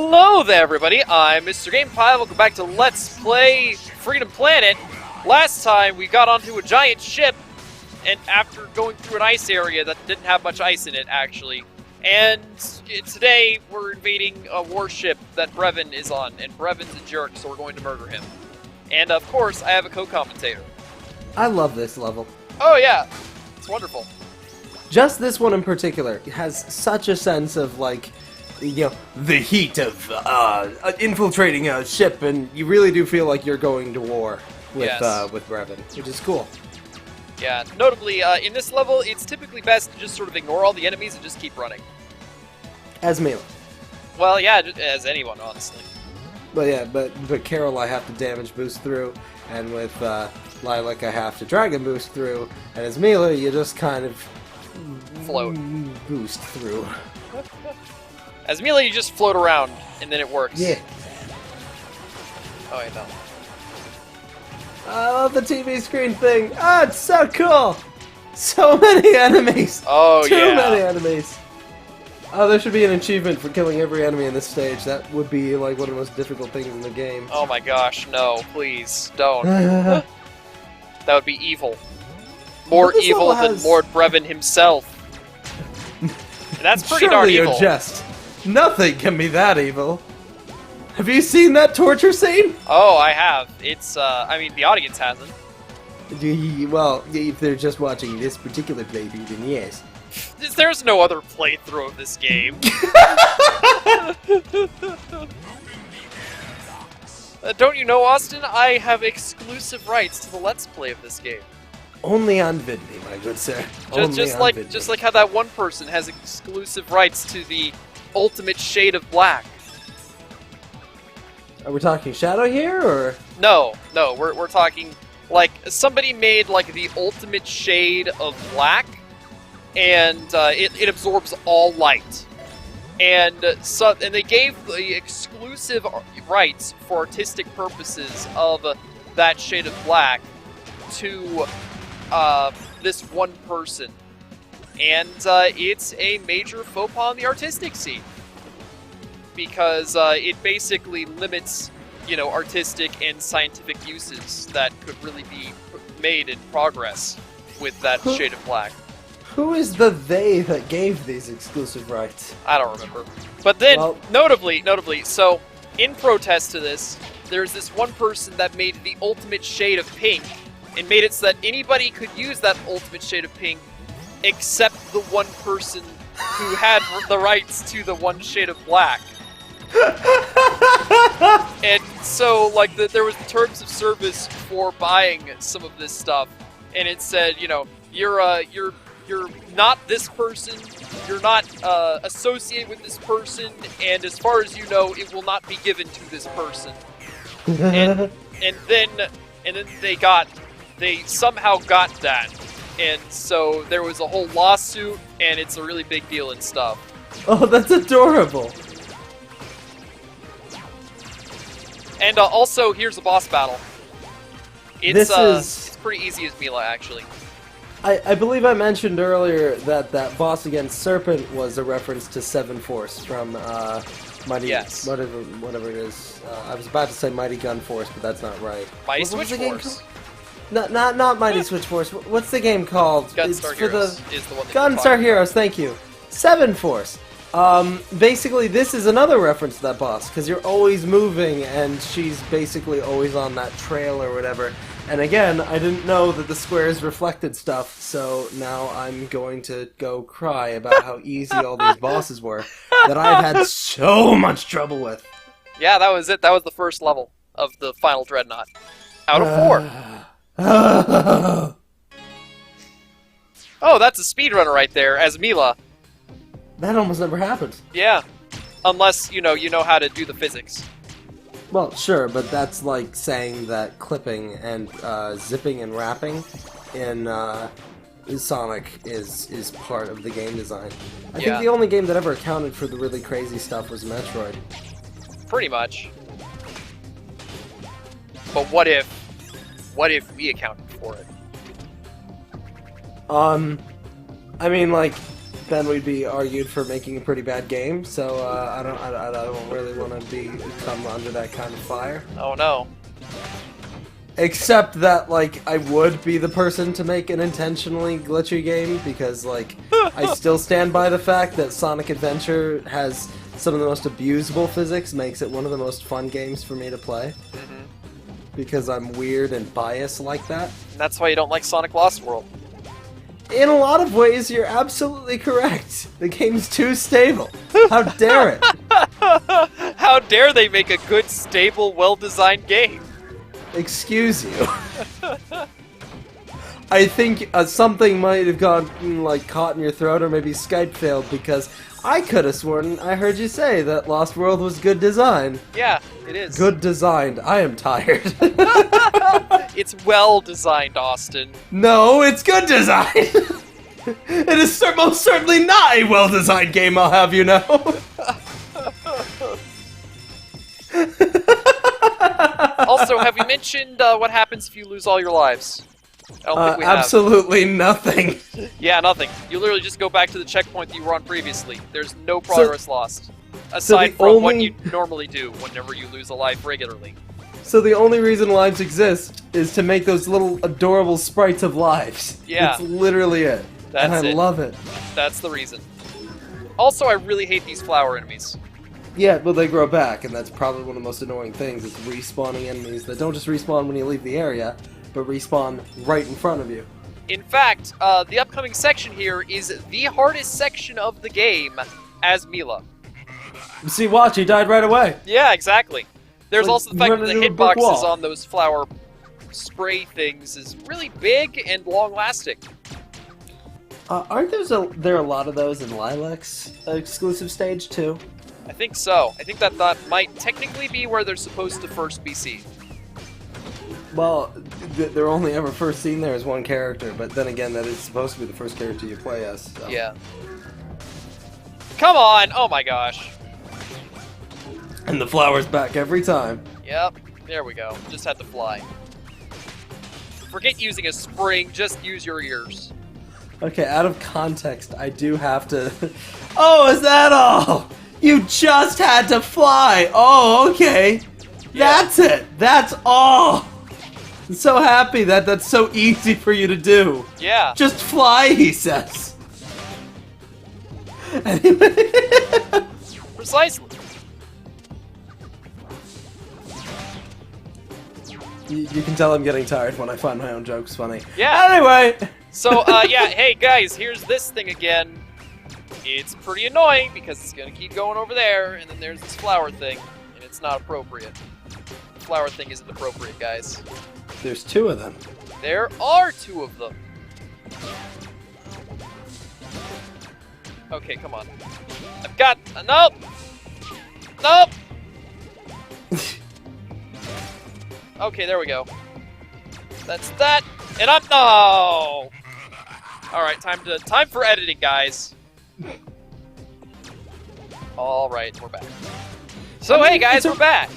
Hello there, everybody. I'm Mr. GamePie. Welcome back to Let's Play Freedom Planet. Last time, we got onto a giant ship, and after going through an ice area that didn't have much ice in it, actually. And today, we're invading a warship that Brevin is on, and Brevin's a jerk, so we're going to murder him. And, of course, I have a co-commentator. I love this level. Oh, yeah. It's wonderful. Just this one in particular has such a sense of, like, you know, the heat of infiltrating a ship, and you really do feel like you're going to war with with Brevin, which is cool. Yeah, notably, in this level, it's typically best to just sort of ignore all the enemies and just keep running. As melee. Well, yeah, as anyone, honestly. But yeah, but Carol I have to damage boost through, and with Lilac I have to dragon boost through, and as melee you just kind of float. Boost through. As melee, you just float around, and then it works. Yeah. Oh, wait, no. I love the TV screen thing. Oh, it's so cool. So many enemies. Oh, Too yeah. many enemies. Oh, there should be an achievement for killing every enemy in this stage. That would be, like, one of the most difficult things in the game. Oh my gosh, no, please, don't. That would be evil. More evil than Lord Brevin himself. And that's pretty darn evil. Surely you're just... Nothing can be that evil. Have you seen that torture scene? Oh, I have. It's, I mean, the audience hasn't. Well, if they're just watching this particular playthrough, then yes. There's no other playthrough of this game. Don't you know, Austin? I have exclusive rights to the Let's Play of this game. Only on Vidme, my good sir. Just like how that one person has exclusive rights to the ultimate shade of black. Are we talking Shadow here, or...? No, we're talking, like, somebody made, like, the ultimate shade of black, and it absorbs all light. And they gave the exclusive rights for artistic purposes of that shade of black to this one person. And it's a major faux pas on the artistic scene. Because it basically limits, you know, artistic and scientific uses that could really be made in progress with that shade of black. Who is the they that gave these exclusive rights? I don't remember. But then, well, notably, so, in protest to this, there's this one person that made the ultimate shade of pink, and made it so that anybody could use that ultimate shade of pink, except the one person who had the rights to the one shade of black. And so, like, there was the terms of service for buying some of this stuff, and it said, you know, you're not this person, you're not associated with this person, and as far as you know, it will not be given to this person. and then they somehow got that, and so there was a whole lawsuit, and it's a really big deal and stuff. Oh, that's adorable. And also, here's a boss battle. It's pretty easy as Mila, actually. I believe I mentioned earlier that boss against Serpent was a reference to Seven Force from Mighty... Yes. Whatever it is. I was about to say Mighty Gun Force, but that's not right. Mighty Switch Force. Not Mighty Switch Force. What's the game called? Gunstar Heroes is the one that Gunstar Heroes, thank you. Seven Force. Basically, this is another reference to that boss, because you're always moving, and she's basically always on that trail or whatever. And again, I didn't know that the squares reflected stuff, so now I'm going to go cry about how easy all these bosses were, that I've had so much trouble with. Yeah, that was it. That was the first level of the Final Dreadnought. Out of 4. Oh, that's a speedrunner right there, as Mila. That almost never happened. Yeah. Unless, you know how to do the physics. Well, sure, but that's like saying that clipping and zipping and wrapping in Sonic is part of the game design. I think the only game that ever accounted for the really crazy stuff was Metroid. Pretty much. But what if we accounted for it? I mean, like, then we'd be argued for making a pretty bad game. So I don't really want to come under that kind of fire. Oh no. Except that, like, I would be the person to make an intentionally glitchy game, because, like, I still stand by the fact that Sonic Adventure has some of the most abusable physics, makes it one of the most fun games for me to play. Mm-hmm. Because I'm weird and biased like that. And that's why you don't like Sonic Lost World. In a lot of ways, you're absolutely correct. The game's too stable. How dare it? How dare they make a good, stable, well-designed game? Excuse you. I think something might have gotten, like, caught in your throat, or maybe Skype failed, because I could have sworn I heard you say that Lost World was good design. Yeah, it is. Good designed. I am tired. It's well designed, Austin. No, it's good design. It is most certainly not a well-designed game, I'll have you know. Also, have you mentioned what happens if you lose all your lives? I don't think we have. Absolutely nothing. Yeah, nothing. You literally just go back to the checkpoint that you were on previously. There's no progress lost. Aside from what you normally do whenever you lose a life regularly. So the only reason lives exist is to make those little adorable sprites of lives. Yeah. That's literally it. That's and I love it. That's the reason. Also, I really hate these flower enemies. Yeah, well, they grow back, and that's probably one of the most annoying things, is respawning enemies that don't just respawn when you leave the area, but respawn right in front of you. In fact, the upcoming section here is the hardest section of the game as Mila. See, watch, he died right away. Yeah, exactly. There's Like, also the fact that the running into a brick hitboxes wall. on those flower spray things is really big and long-lasting. Aren't there a lot of those in Lilac's exclusive stage, too? I think so. I think that might technically be where they're supposed to first be seen. Well, they're only ever first seen there as one character, but then again, that is supposed to be the first character you play as. So. Yeah. Come on! Oh my gosh. And the flower's back every time. Yep. There we go. Just had to fly. Forget using a spring, just use your ears. Okay, out of context, I do have to... Oh, is that all? You just had to fly! Oh, okay. Yeah. That's it! That's all! I'm so happy that that's so easy for you to do. Yeah. Just fly, he says. Anyway... Precisely. You can tell I'm getting tired when I find my own jokes funny. Yeah. Anyway! So, yeah, hey guys, here's this thing again. It's pretty annoying because it's gonna keep going over there, and then there's this flower thing, and it's not appropriate. The flower thing isn't appropriate, guys. There's two of them. There are two of them. Okay, come on. I've got... nope! Nope! Okay, there we go. That's that, and I'm... no! Alright, time for editing, guys. Alright, we're back. So, hey guys, we're back!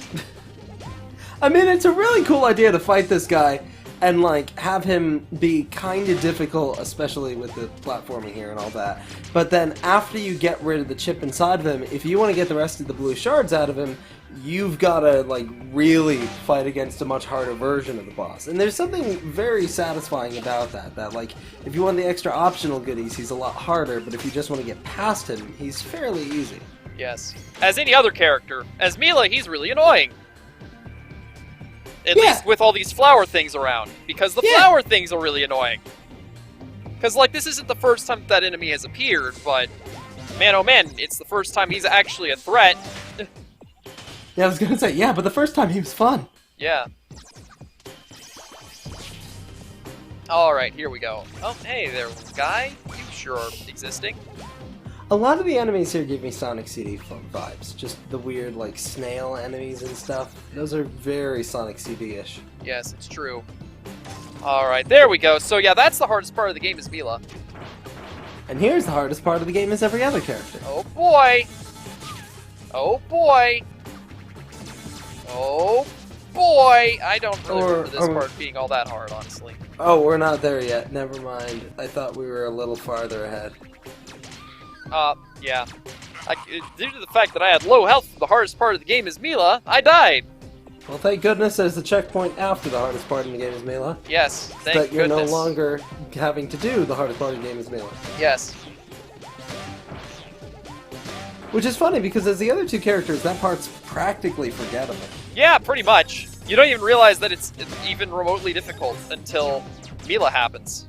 I mean, it's a really cool idea to fight this guy and, like, have him be kind of difficult, especially with the platforming here and all that. But then, after you get rid of the chip inside of him, if you want to get the rest of the blue shards out of him, you've got to, like, really fight against a much harder version of the boss. And there's something very satisfying about that, like, if you want the extra optional goodies, he's a lot harder, but if you just want to get past him, he's fairly easy. Yes. As any other character. As Mila, he's really annoying. At least with all these flower things around. Because the flower things are really annoying. Because, like, this isn't the first time that enemy has appeared, but... man, oh man, it's the first time he's actually a threat. Yeah, I was gonna say, yeah, but the first time he was fun. Yeah. Alright, here we go. Oh, hey there, guy. You sure are existing. A lot of the enemies here give me Sonic CD vibes. Just the weird, like, snail enemies and stuff. Those are very Sonic CD-ish. Yes, it's true. Alright, there we go. So yeah, that's the hardest part of the game is Mila. And here's the hardest part of the game is every other character. Oh boy! Oh boy! Oh boy! I don't really remember this part being all that hard, honestly. Oh, we're not there yet. Never mind. I thought we were a little farther ahead. Yeah. Due to the fact that I had low health for the hardest part of the game is Mila, I died. Well, thank goodness there's the checkpoint after the hardest part in the game is Mila. Yes, thank that you're goodness. no longer having to do the hardest part of the game is Mila. Yes. Which is funny because as the other two characters, that part's practically forgettable. Yeah, pretty much. You don't even realize that it's even remotely difficult until Mila happens.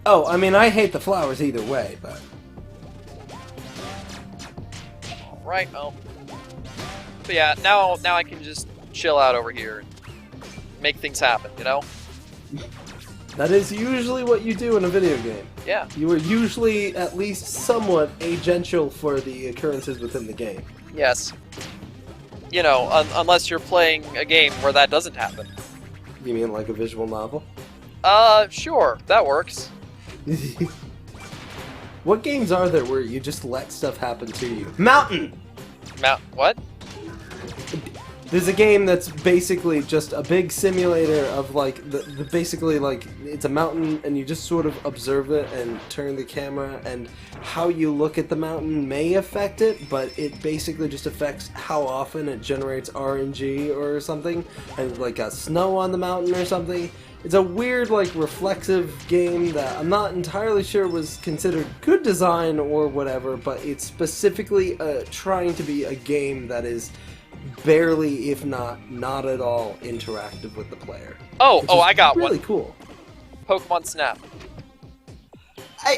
Oh, I mean, I hate the flowers either way, but... Alright, well. But yeah, now I can just chill out over here and make things happen, you know? That is usually what you do in a video game. Yeah. You are usually at least somewhat agential for the occurrences within the game. Yes. You know, unless you're playing a game where that doesn't happen. You mean like a visual novel? Sure, that works. What games are there where you just let stuff happen to you? Mountain! What? There's a game that's basically just a big simulator of like the basically like it's a mountain and you just sort of observe it and turn the camera, and how you look at the mountain may affect it, but it basically just affects how often it generates RNG or something, and like a snow on the mountain or something. It's a weird like reflexive game that I'm not entirely sure was considered good design or whatever, but it's specifically trying to be a game that is barely, if not at all, interactive with the player. Oh, I got really one. Really cool. Pokemon Snap.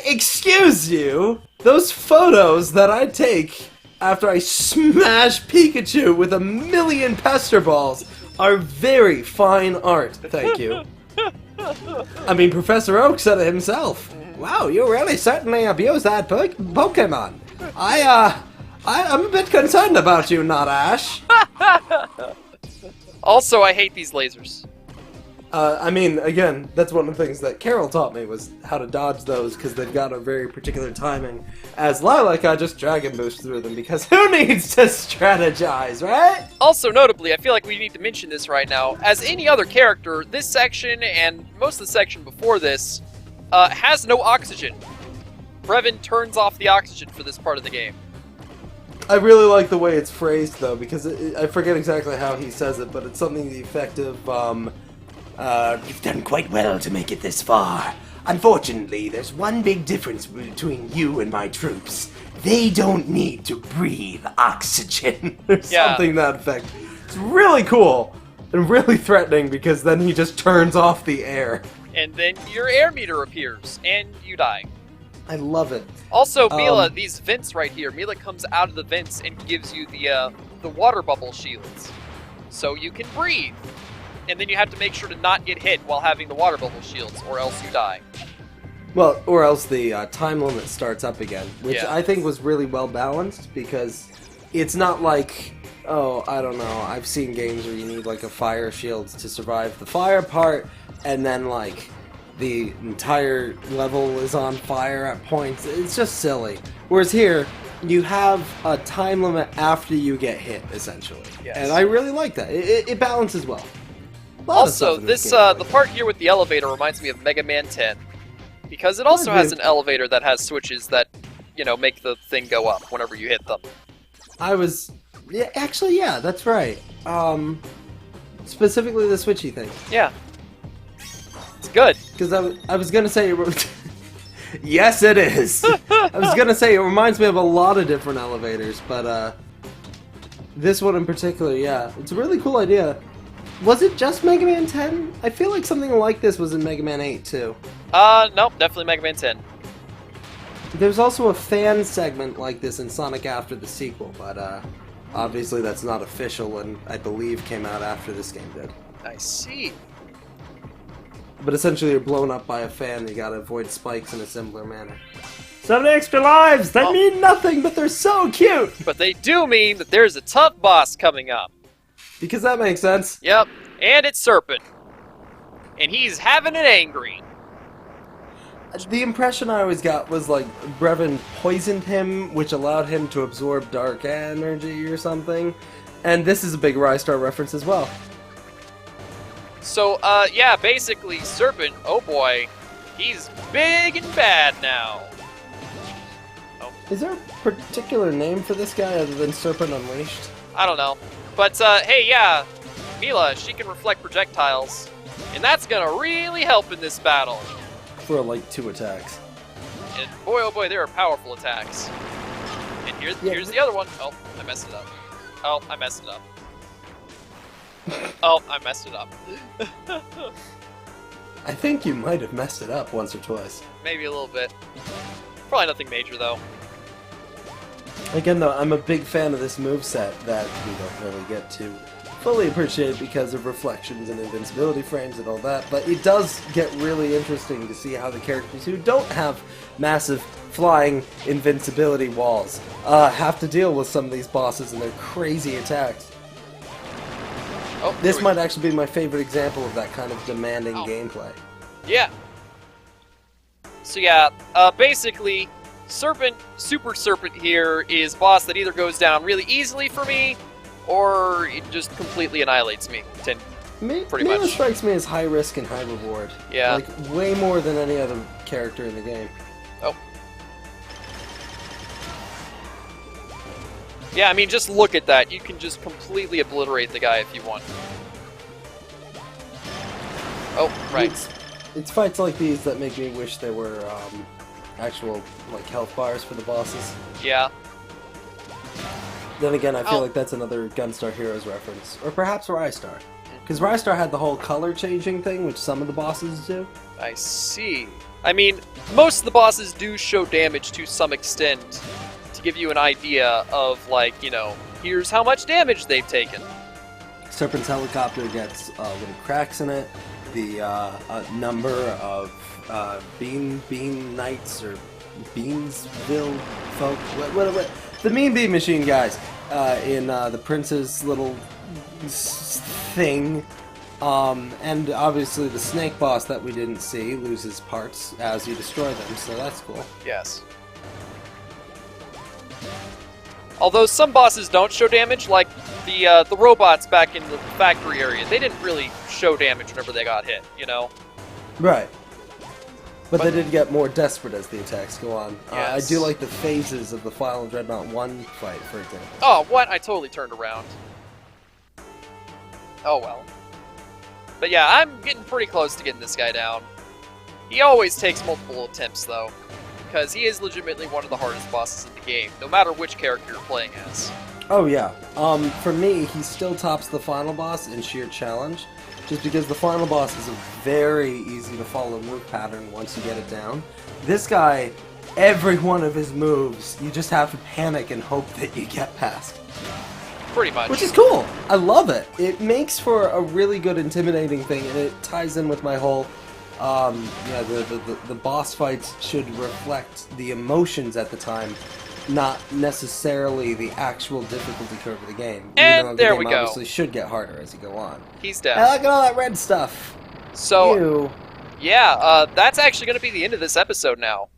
Excuse you? Those photos that I take after I smash Pikachu with a million pester balls are very fine art, thank you. I mean, Professor Oak said it himself. Wow, you really certainly abuse that Pokemon. I'm a bit concerned about you, not Ash. Also, I hate these lasers. I mean, again, that's one of the things that Carol taught me was how to dodge those, because they've got a very particular timing. As Lilac, I just Dragon Boost through them, because who needs to strategize, right? Also, notably, I feel like we need to mention this right now. As any other character, this section, and most of the section before this, has no oxygen. Brevin turns off the oxygen for this part of the game. I really like the way it's phrased, though, because I forget exactly how he says it, but it's something to the effect of, you've done quite well to make it this far. Unfortunately, there's one big difference between you and my troops. They don't need to breathe oxygen. Or something to that effect. It's really cool and really threatening, because then he just turns off the air. And then your air meter appears, and you die. I love it. Also, Mila, these vents right here, Mila comes out of the vents and gives you the water bubble shields. So you can breathe. And then you have to make sure to not get hit while having the water bubble shields, or else you die. Well, or else the time limit starts up again, which Yeah. I think was really well balanced, because it's not like, oh, I don't know, I've seen games where you need like a fire shield to survive the fire part, and then like the entire level is on fire at points. It's just silly. Whereas here, you have a time limit after you get hit, essentially. Yes. And I really like that. It balances well. Also, the part here with the elevator reminds me of Mega Man 10. Because it also has an elevator that has switches that, you know, make the thing go up whenever you hit them. Yeah, actually, yeah, that's right. Specifically the switchy thing. Yeah. It's good. Because I was gonna say, yes, it is. I was gonna say it reminds me of a lot of different elevators, but this one in particular, yeah, it's a really cool idea. Was it just Mega Man 10? I feel like something like this was in Mega Man 8 too. Nope, definitely Mega Man 10. There's also a fan segment like this in Sonic After the sequel, but obviously that's not official, and I believe came out after this game did. I see. But essentially you're blown up by a fan, you gotta avoid spikes in a similar manner. 7 extra lives! They mean nothing, but they're so cute! But they do mean that there's a tough boss coming up. Because that makes sense. Yep, and it's Serpent. And he's having it angry. The impression I always got was like Brevin poisoned him, which allowed him to absorb dark energy or something. And this is a big Rystar reference as well. So, yeah, basically, Serpent, oh boy, he's big and bad now. Oh, Is there a particular name for this guy other than Serpent Unleashed? I don't know. But, hey, yeah, Mila, she can reflect projectiles. And that's gonna really help in this battle. For like 2 attacks. And boy, oh boy, there are powerful attacks. And here's the other one. Oh, I messed it up. Oh, I messed it up. Oh, I messed it up. I think you might have messed it up once or twice. Maybe a little bit. Probably nothing major, though. Again, though, I'm a big fan of this moveset that we don't really get to fully appreciate because of reflections and invincibility frames and all that, but it does get really interesting to see how the characters who don't have massive flying invincibility walls have to deal with some of these bosses and their crazy attacks. Oh, this might actually be my favorite example of that kind of demanding gameplay. Yeah. So yeah, basically, Super Serpent here is a boss that either goes down really easily for me, or it just completely annihilates me. Pretty much. Strikes me as high risk and high reward. Yeah. Like, way more than any other character in the game. Oh. Yeah, I mean, just look at that. You can just completely obliterate the guy if you want. Oh, right. It's fights like these that make me wish there were actual like health bars for the bosses. Yeah. Then again, I feel like that's another Gunstar Heroes reference. Or perhaps Rystar. Because Rystar had the whole color changing thing, which some of the bosses do. I see. I mean, most of the bosses do show damage to some extent to give you an idea of, like, you know, here's how much damage they've taken. Serpent's helicopter gets little cracks in it. The number of Bean Knights or Beansville folk, what the Mean Bean Machine guys in the Prince's little thing, and obviously the snake boss that we didn't see loses parts as you destroy them, so that's cool. Yes. Although some bosses don't show damage, like the robots back in the factory area, they didn't really show damage whenever they got hit, you know? Right. But they did get more desperate as the attacks go on. Yes. I do like the phases of the Final Dreadnought 1 fight, for example. Oh, what? I totally turned around. Oh well. But yeah, I'm getting pretty close to getting this guy down. He always takes multiple attempts, though, because he is legitimately one of the hardest bosses in the game, no matter which character you're playing as. Oh yeah. For me, he still tops the final boss in sheer challenge, just because the final boss is a very easy to follow move pattern once you get it down. This guy, every one of his moves, you just have to panic and hope that you get past. Pretty much. Which is cool. I love it. It makes for a really good intimidating thing, and it ties in with my whole, the boss fights should reflect the emotions at the time, not necessarily the actual difficulty curve of the game. And there we go. Obviously should get harder as you go on. He's down. I like all that red stuff. So, Ew. yeah, that's actually going to be the end of this episode now.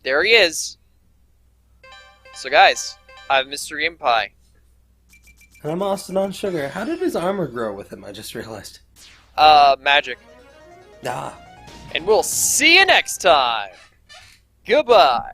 There he is. So guys, I'm Mr. Impai. And I'm Austin on Sugar. How did his armor grow with him? I just realized. Magic. Ah. And we'll see you next time. Goodbye.